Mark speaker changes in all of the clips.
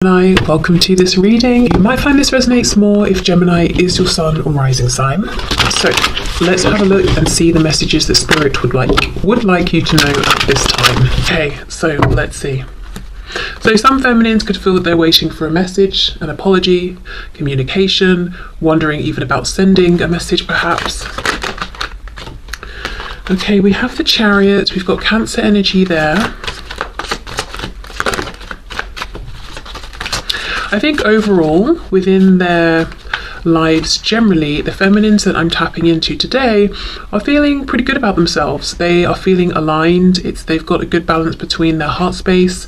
Speaker 1: Gemini, welcome to this reading. You might find this resonates more if Gemini is your sun or rising sign. So let's have a look and see the messages that Spirit would like you to know at this time. Okay, so let's see. So some feminines could feel that they're waiting for a message, an apology, communication, wondering even about sending a message perhaps. Okay, we have the Chariot, we've got Cancer energy there. I think overall, within their lives generally, the feminines that I'm tapping into today are feeling pretty good about themselves. They are feeling aligned. They've got a good balance between their heart space,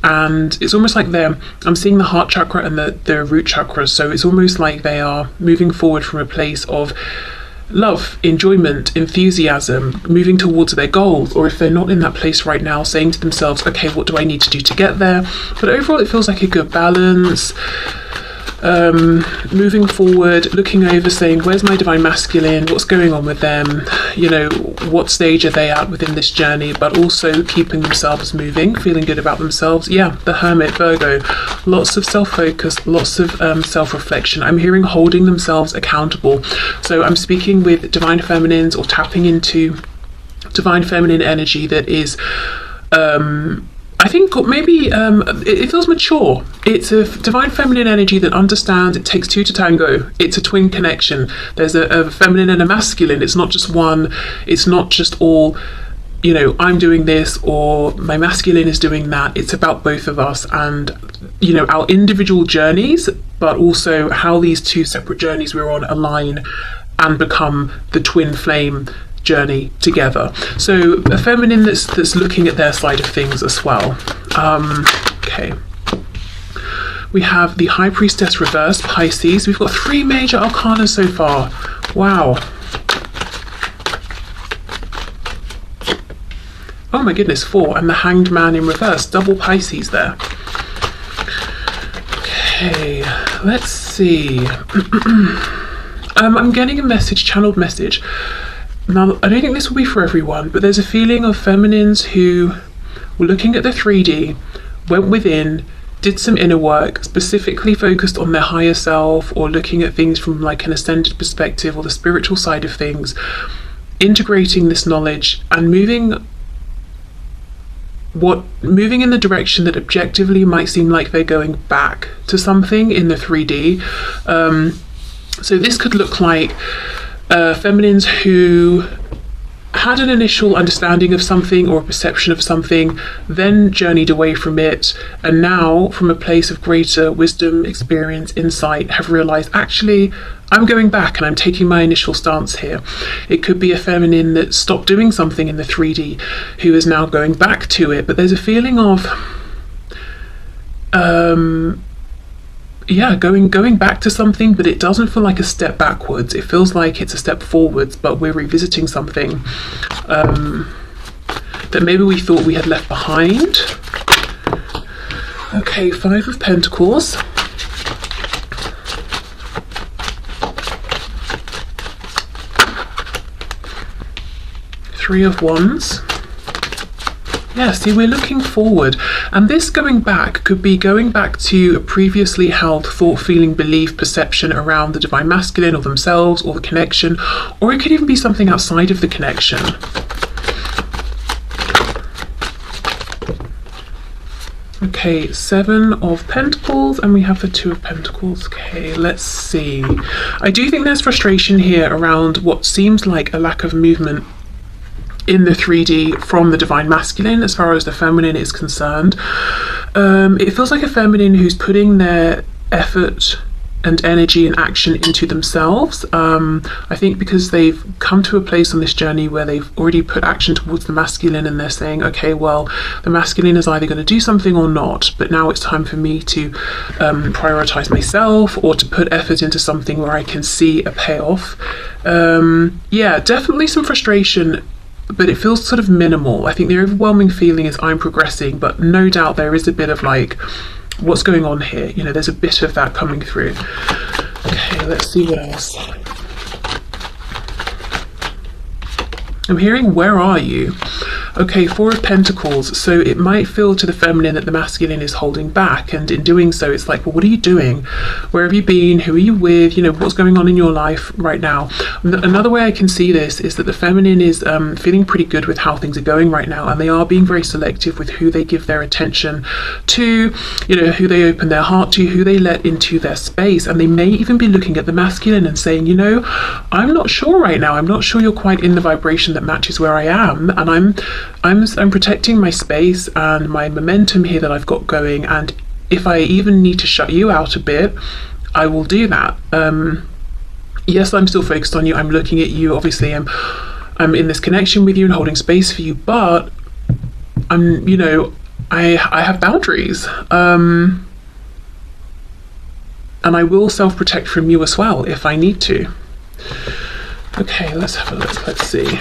Speaker 1: and it's almost like I'm seeing the heart chakra and the root chakra, so it's almost like they are moving forward from a place of love, enjoyment, enthusiasm, moving towards their goals, or if they're not in that place right now, saying to themselves, okay, what do I need to do to get there? But overall it feels like a good balance, moving forward, looking over, saying, where's my divine masculine, what's going on with them, you know, what stage are they at within this journey, but also keeping themselves moving, feeling good about themselves. Yeah, the Hermit, Virgo, lots of self-focus, lots of self-reflection. I'm hearing holding themselves accountable. So I'm speaking with divine feminines or tapping into divine feminine energy that is I think maybe it feels mature. It's a divine feminine energy that understands it takes two to tango. It's a twin connection. There's a feminine and a masculine. It's not just one. It's not just all, you know, I'm doing this or my masculine is doing that. It's about both of us and, you know, our individual journeys, but also how these two separate journeys we're on align and become the twin flame journey together. So a feminine that's looking at their side of things as well. Okay, we have the High Priestess reverse, Pisces. We've got 3 major arcana so far. Wow. Oh my goodness, 4, and the Hanged Man in reverse, double Pisces there. Okay, let's see. I'm getting a message, channeled message. Now, I don't think this will be for everyone, but there's a feeling of feminines who were looking at the 3D, went within, did some inner work, specifically focused on their higher self or looking at things from like an ascended perspective or the spiritual side of things, integrating this knowledge and moving in the direction that objectively might seem like they're going back to something in the 3D. So this could look like feminines who had an initial understanding of something or a perception of something, then journeyed away from it, and now from a place of greater wisdom, experience, insight, have realized, actually, I'm going back and I'm taking my initial stance here. It could be a feminine that stopped doing something in the 3D who is now going back to it, but there's a feeling of going back to something, but it doesn't feel like a step backwards. It feels like it's a step forwards, but we're revisiting something that maybe we thought we had left behind. Okay, 5 of Pentacles. Three of Wands. Yeah, see, we're looking forward, and this going back could be going back to a previously held thought, feeling, belief, perception around the divine masculine or themselves or the connection, or it could even be something outside of the connection. Okay, 7 of Pentacles, and we have the 2 of Pentacles. Okay, let's see. I do think there's frustration here around what seems like a lack of movement in the 3D from the divine masculine as far as the feminine is concerned. It feels like a feminine who's putting their effort and energy and action into themselves. I think because they've come to a place on this journey where they've already put action towards the masculine and they're saying, okay, well, the masculine is either going to do something or not, but now it's time for me to prioritize myself or to put effort into something where I can see a payoff. Yeah, definitely some frustration, but it feels sort of minimal. I think the overwhelming feeling is I'm progressing, but no doubt there is a bit of like, what's going on here? You know, there's a bit of that coming through. Okay, let's see what else. I'm hearing, where are you? Okay, Four of Pentacles. So it might feel to the feminine that the masculine is holding back, and in doing so it's like, well, what are you doing? Where have you been? Who are you with? You know, what's going on in your life right now? Another way I can see this is that the feminine is feeling pretty good with how things are going right now, and they are being very selective with who they give their attention to, you know, who they open their heart to, who they let into their space. And they may even be looking at the masculine and saying, you know, I'm not sure right now, I'm not sure you're quite in the vibration that matches where I am, and I'm protecting my space and my momentum here that I've got going, and if I even need to shut you out a bit, I will do that. Yes, I'm still focused on you, I'm looking at you, obviously I'm in this connection with you and holding space for you, but I'm, you know, I have boundaries, and I will self-protect from you as well if I need to. Okay, let's have a look, let's see.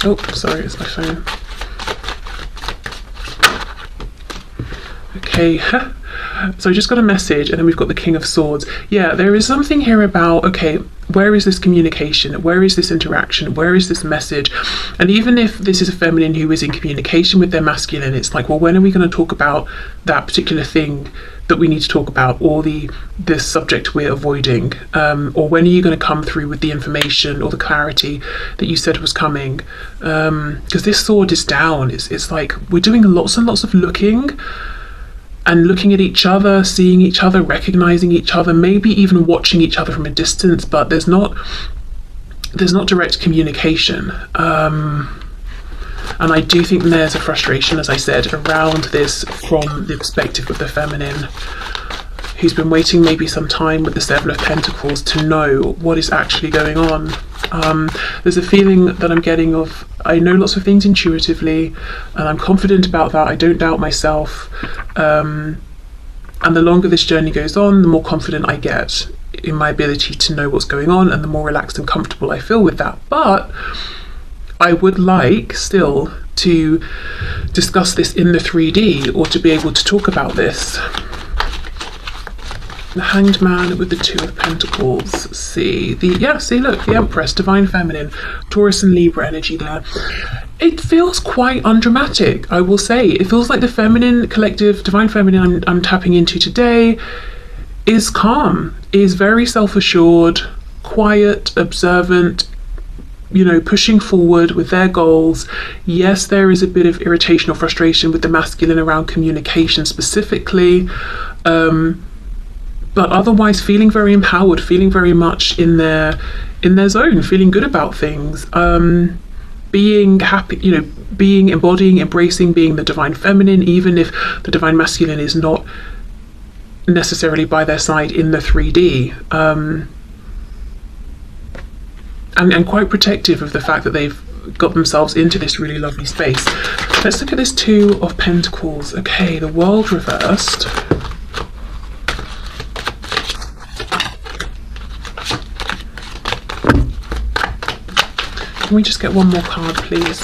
Speaker 1: Oh, sorry, it's my phone. Okay, so I just got a message, and then we've got the King of Swords. Yeah, there is something here about, okay, where is this communication? Where is this interaction? Where is this message? And even if this is a feminine who is in communication with their masculine, it's like, well, when are we going to talk about that particular thing that we need to talk about, or this subject we're avoiding, or when are you going to come through with the information or the clarity that you said was coming? Because this sword is down. It's like we're doing lots and lots of looking at each other, seeing each other, recognizing each other, maybe even watching each other from a distance, but there's not direct communication. And I do think there's a frustration, as I said, around this from the perspective of the feminine, who's been waiting maybe some time with the Seven of Pentacles to know what is actually going on. There's a feeling that I'm getting of, I know lots of things intuitively, and I'm confident about that, I don't doubt myself, and the longer this journey goes on, the more confident I get in my ability to know what's going on, and the more relaxed and comfortable I feel with that. But I would like still to discuss this in the 3D, or to be able to talk about this. The Hanged Man with the Two of Pentacles. See, look, the Empress, Divine Feminine, Taurus and Libra energy there. It feels quite undramatic, I will say. It feels like the feminine collective, Divine Feminine I'm tapping into today is calm, is very self-assured, quiet, observant, you know, pushing forward with their goals. Yes, there is a bit of irritation or frustration with the masculine around communication specifically, but otherwise feeling very empowered, feeling very much in their zone, feeling good about things, being happy, you know, embodying, embracing, being the Divine Feminine, even if the Divine Masculine is not necessarily by their side in the 3D. And quite protective of the fact that they've got themselves into this really lovely space. Let's look at this Two of Pentacles. Okay, the World reversed. Can we just get one more card, please?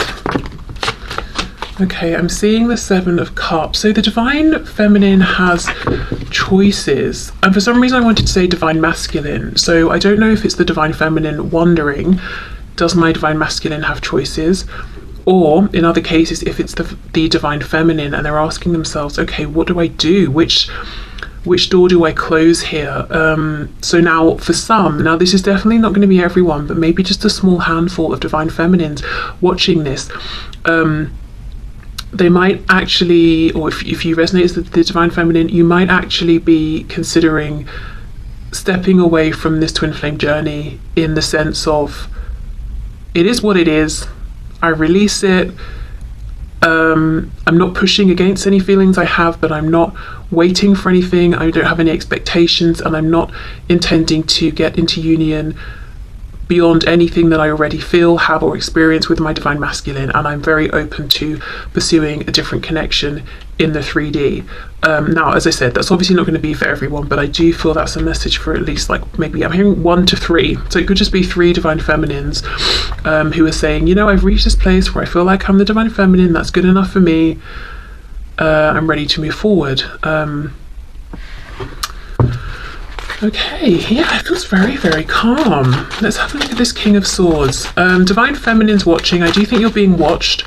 Speaker 1: Okay, I'm seeing the Seven of Cups. So the Divine Feminine has choices, and for some reason I wanted to say Divine Masculine, so I don't know if it's the Divine Feminine wondering, does my Divine Masculine have choices, or in other cases if it's the Divine Feminine and they're asking themselves, okay, what do I do, which door do I close here? So now for some, now this is definitely not going to be everyone, but maybe just a small handful of Divine Feminines watching this, they might actually, or if you resonate with the Divine Feminine, you might actually be considering stepping away from this twin flame journey, in the sense of, it is what it is, I release it, I'm not pushing against any feelings I have, but I'm not waiting for anything, I don't have any expectations, and I'm not intending to get into union beyond anything that I already feel, have, or experience with my Divine Masculine, and I'm very open to pursuing a different connection in the 3D. Now, as I said, that's obviously not going to be for everyone, but I do feel that's a message for at least, like, maybe I'm hearing 1 to 3, so it could just be 3 Divine Feminines who are saying, you know, I've reached this place where I feel like I'm the Divine Feminine, that's good enough for me, I'm ready to move forward. Okay, yeah, it feels very, very calm. Let's have a look at this King of Swords. Divine Feminine's watching. I do think you're being watched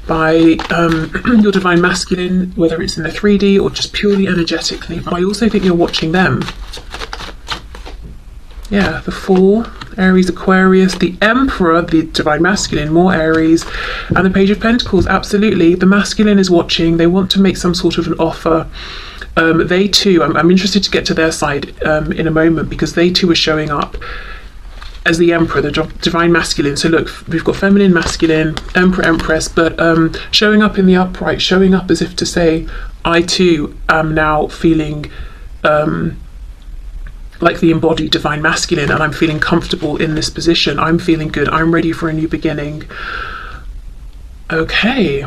Speaker 1: by your Divine Masculine, whether it's in the 3D or just purely energetically, but I also think you're watching them. Yeah, the Fool, Aries, Aquarius, the Emperor, the Divine Masculine, more Aries, and the Page of Pentacles. Absolutely, the Masculine is watching. They want to make some sort of an offer. They too, I'm interested to get to their side in a moment, because they too are showing up as the Emperor, the Divine Masculine. So look, we've got Feminine, Masculine, Emperor, Empress, but showing up in the upright, showing up as if to say, I too am now feeling like the embodied Divine Masculine, and I'm feeling comfortable in this position. I'm feeling good. I'm ready for a new beginning. Okay.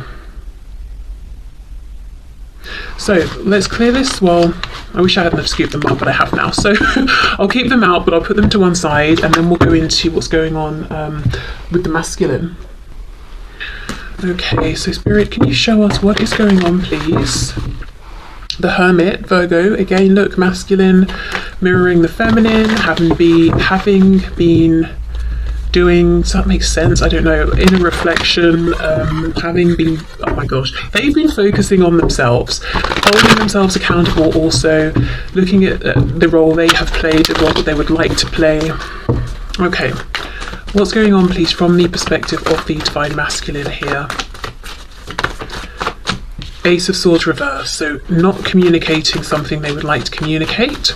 Speaker 1: So let's clear this. Well, I wish I hadn't have scooped them up, but I have now. So I'll keep them out, but I'll put them to one side, and then we'll go into what's going on with the masculine. Okay, so Spirit, can you show us what is going on, please? The Hermit, Virgo, again, look, masculine, mirroring the feminine, having been doing, so that makes sense, I don't know, inner reflection, having been, oh my gosh, they've been focusing on themselves, holding themselves accountable, also looking at the role they have played, the role that they would like to play. Okay, what's going on, please, from the perspective of the Divine Masculine here? Ace of Swords reverse, so not communicating something they would like to communicate.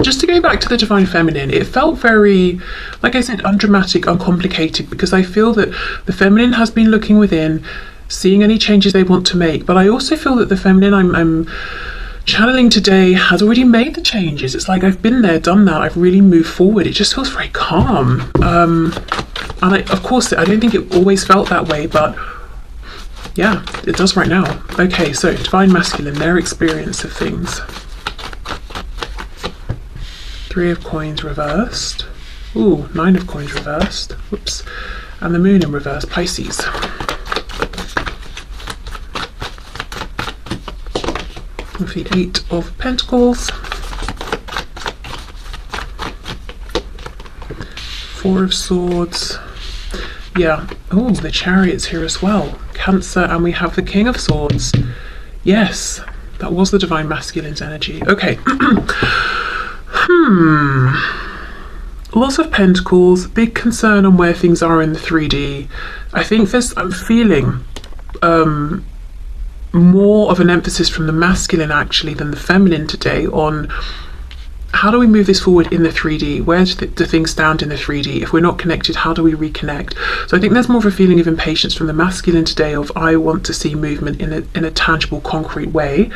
Speaker 1: Just to go back to the Divine Feminine, it felt very, like I said, undramatic, uncomplicated, because I feel that the Feminine has been looking within, seeing any changes they want to make, but I also feel that the Feminine I'm channeling today has already made the changes. It's like I've been there, done that, I've really moved forward. It just feels very calm. And of course, I don't think it always felt that way, but yeah, it does right now. Okay, so Divine Masculine, their experience of things. Three of Coins reversed. Ooh, Nine of Coins reversed. Whoops. And the Moon in reverse, Pisces. With the Eight of Pentacles. Four of Swords. Yeah. Oh, the Chariot's here as well. Cancer, and we have the King of Swords. Yes, that was the Divine Masculine's energy. Okay. Lots of Pentacles, big concern on where things are in the 3D. I think I'm feeling more of an emphasis from the masculine actually than the feminine today on how do we move this forward in the 3D? Where do things stand in the 3D? If we're not connected, how do we reconnect? So I think there's more of a feeling of impatience from the masculine today of I want to see movement in a tangible, concrete way.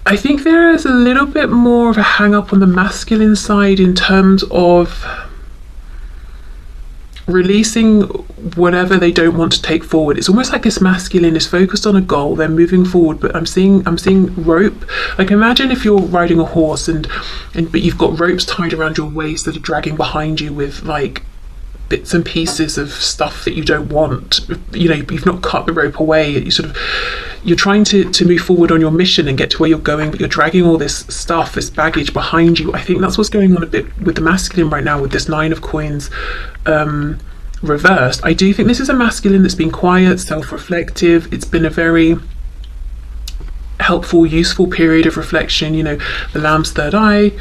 Speaker 1: I think there is a little bit more of a hang up on the masculine side in terms of releasing whatever they don't want to take forward. It's almost like this masculine is focused on a goal, they're moving forward, but I'm seeing rope. Like imagine if you're riding a horse but you've got ropes tied around your waist that are dragging behind you with like bits and pieces of stuff that you don't want. You know, you've not cut the rope away. You're trying to move forward on your mission and get to where you're going, but you're dragging all this stuff, this baggage behind you. I think that's what's going on a bit with the masculine right now with this Nine of Coins reversed. I do think this is a masculine that's been quiet, self-reflective. It's been a very helpful, useful period of reflection. You know, the Lamb's third eye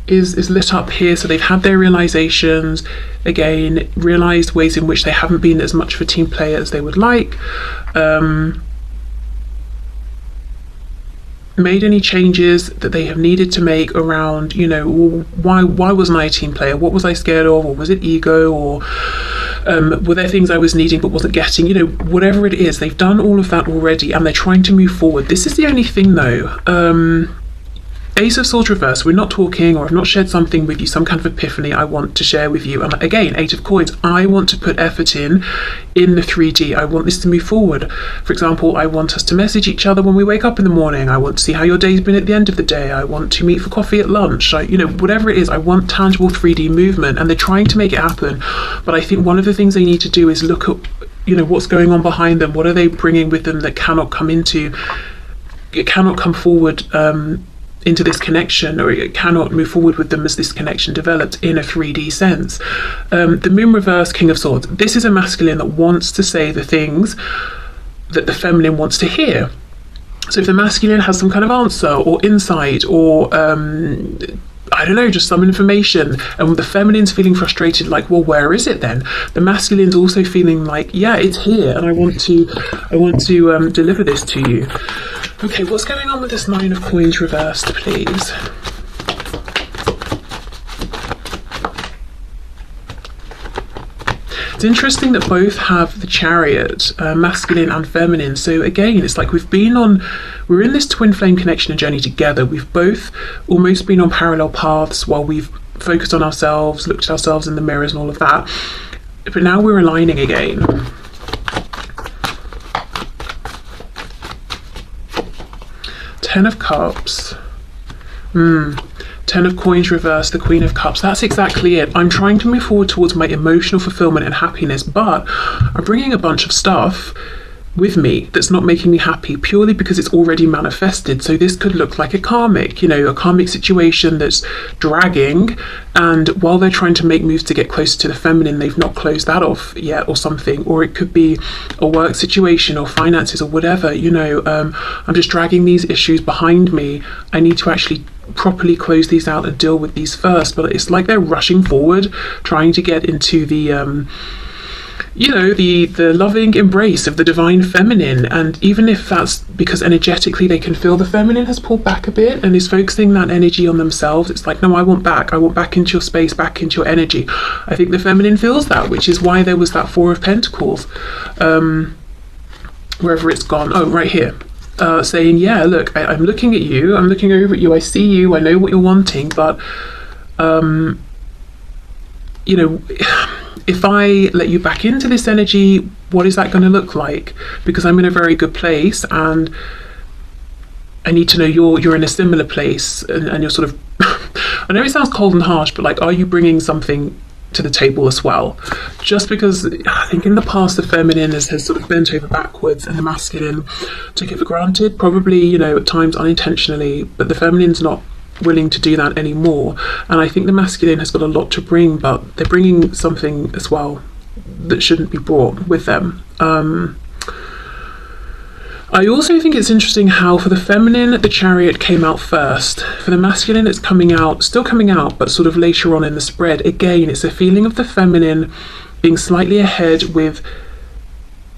Speaker 1: is lit up here, so they've had their realizations, again, realized ways in which they haven't been as much of a team player as they would like, made any changes that they have needed to make around, you know, why wasn't I a team player? What was I scared of? Or was it ego? Or were there things I was needing but wasn't getting? You know, whatever it is, they've done all of that already and they're trying to move forward. This is the only thing though. Ace of Swords reverse, we're not talking, or I've not shared something with you, some kind of epiphany I want to share with you. And again, Eight of Coins, I want to put effort in the 3D. I want this to move forward. For example, I want us to message each other when we wake up in the morning. I want to see how your day's been at the end of the day. I want to meet for coffee at lunch. You know, whatever it is, I want tangible 3D movement, and they're trying to make it happen. But I think one of the things they need to do is look at, you know, what's going on behind them. What are they bringing with them that cannot come forward into this connection, or it cannot move forward with them as this connection develops in a 3D sense. The moon reverse, King of Swords. This is a masculine that wants to say the things that the feminine wants to hear. So if the masculine has some kind of answer or insight or I don't know, just some information, and the feminine's feeling frustrated, like, well, where is it then? The masculine's also feeling like, yeah, it's here, and I want to deliver this to you. Okay, what's going on with this Nine of Coins reversed, please? It's interesting that both have the Chariot, masculine and feminine. So again, it's like we're in this twin flame connection and journey together. We've both almost been on parallel paths while we've focused on ourselves, looked at ourselves in the mirrors and all of that. But now we're aligning again. Ten of Cups. Ten of Coins reversed, the Queen of Cups. That's exactly it. I'm trying to move forward towards my emotional fulfillment and happiness, but I'm bringing a bunch of stuff with me that's not making me happy purely because it's already manifested. So this could look like a karmic, a karmic situation that's dragging, and while they're trying to make moves to get closer to the feminine, they've not closed that off yet or something. Or it could be a work situation or finances or whatever. I'm just dragging these issues behind me. I need to actually properly close these out and deal with these first. But it's like they're rushing forward, trying to get into the the loving embrace of the divine feminine. And even if that's because energetically they can feel the feminine has pulled back a bit and is focusing that energy on themselves, it's like, no, I want back into your space, back into your energy. I think the feminine feels that, which is why there was that Four of Pentacles, wherever it's gone. Oh, right here. Saying, yeah, look, I'm looking at you, I'm looking over at you, I see you, I know what you're wanting, but if I let you back into this energy, what is that going to look like? Because I'm in a very good place, and I need to know you're in a similar place, and you're sort of I know it sounds cold and harsh, but like, are you bringing something to the table as well? Just because I think in the past the feminine has sort of bent over backwards and the masculine took it for granted, probably at times unintentionally, but the feminine's not willing to do that anymore. And I think the masculine has got a lot to bring, but they're bringing something as well that shouldn't be brought with them. I also think it's interesting how for the feminine the Chariot came out first. For the masculine it's still coming out, but sort of later on in the spread. Again, it's a feeling of the feminine being slightly ahead with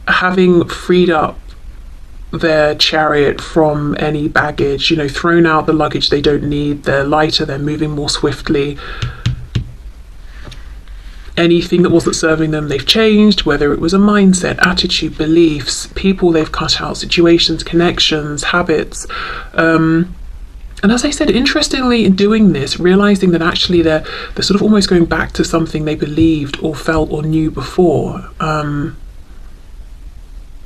Speaker 1: having freed up their Chariot from any baggage, thrown out the luggage they don't need. They're lighter, they're moving more swiftly. Anything that wasn't serving them, they've changed, whether it was a mindset, attitude, beliefs, people they've cut out, situations, connections, habits. And as I said, interestingly, in doing this, realizing that actually they're sort of almost going back to something they believed or felt or knew before. I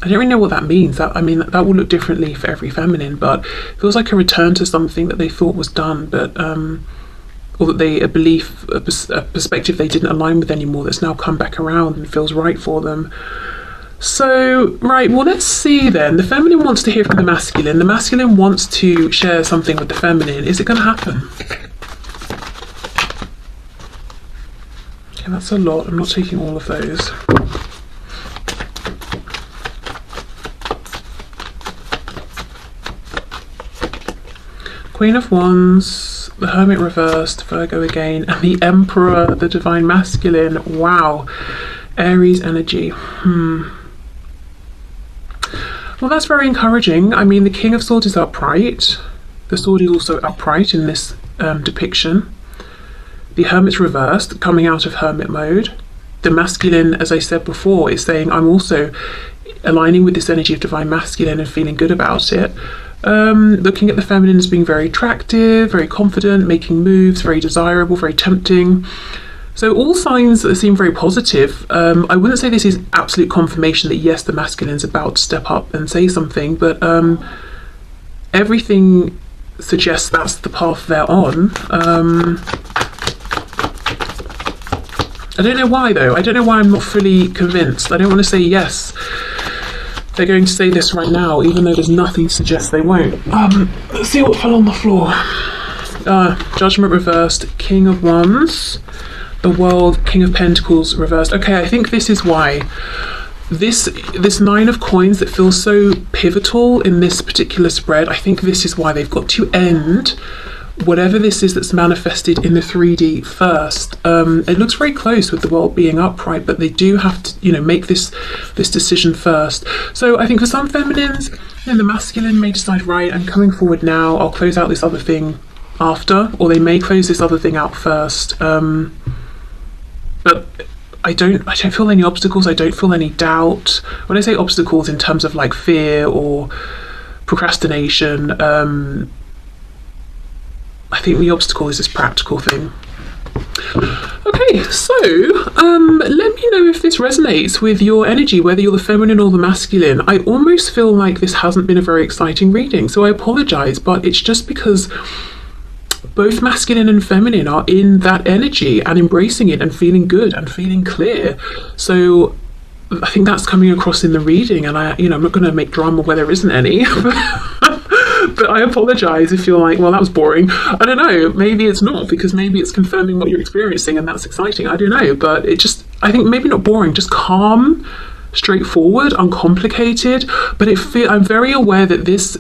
Speaker 1: don't really know what that means. That will look differently for every feminine, but it feels like a return to something that they thought was done, but or that a perspective they didn't align with anymore, that's now come back around and feels right for them. So, right, well, let's see then. The feminine wants to hear from the masculine. The masculine wants to share something with the feminine. Is it going to happen? Okay, that's a lot. I'm not taking all of those. Queen of Wands, the Hermit reversed, Virgo again, and the Emperor, the divine masculine. Wow. Aries energy. Well, that's very encouraging. The King of Swords is upright. The sword is also upright in this depiction. The Hermit's reversed, coming out of hermit mode. The masculine, as I said before, is saying, I'm also aligning with this energy of divine masculine and feeling good about it. Looking at the feminine as being very attractive, very confident, making moves, very desirable, very tempting. So all signs seem very positive. I wouldn't say this is absolute confirmation that yes, the masculine's about to step up and say something, but everything suggests that's the path they're on. I don't know why though. I don't know why I'm not fully convinced. I don't want to say yes, they're going to say this right now, even though there's nothing to suggest they won't. Let's see what fell on the floor. Judgment reversed, King of Wands, the World, King of Pentacles reversed. Okay, I think this is why. This Nine of Coins that feels so pivotal in this particular spread, I think this is why they've got to end whatever this is that's manifested in the 3D first. It looks very close with the World being upright, but they do have to, you know, make this decision first. So I think for some feminines, you know, the masculine may decide, right, I'm coming forward now, I'll close out this other thing after, or they may close this other thing out first. But I don't feel any obstacles, I don't feel any doubt. When I say obstacles in terms of like fear or procrastination, I think the obstacle is this practical thing. Okay, so let me know if this resonates with your energy, whether you're the feminine or the masculine. I almost feel like this hasn't been a very exciting reading, so I apologize, but it's just because both masculine and feminine are in that energy and embracing it and feeling good and feeling clear. So I think that's coming across in the reading, and I'm not going to make drama where there isn't any. But I apologize if you're like, well, that was boring. I don't know, maybe it's not, because maybe it's confirming what you're experiencing and that's exciting. I don't know, but it just, I think maybe not boring, just calm, straightforward, uncomplicated. But I'm very aware that this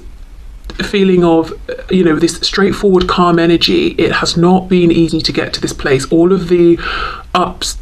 Speaker 1: feeling of, you know, this straightforward, calm energy, it has not been easy to get to this place. All of the ups,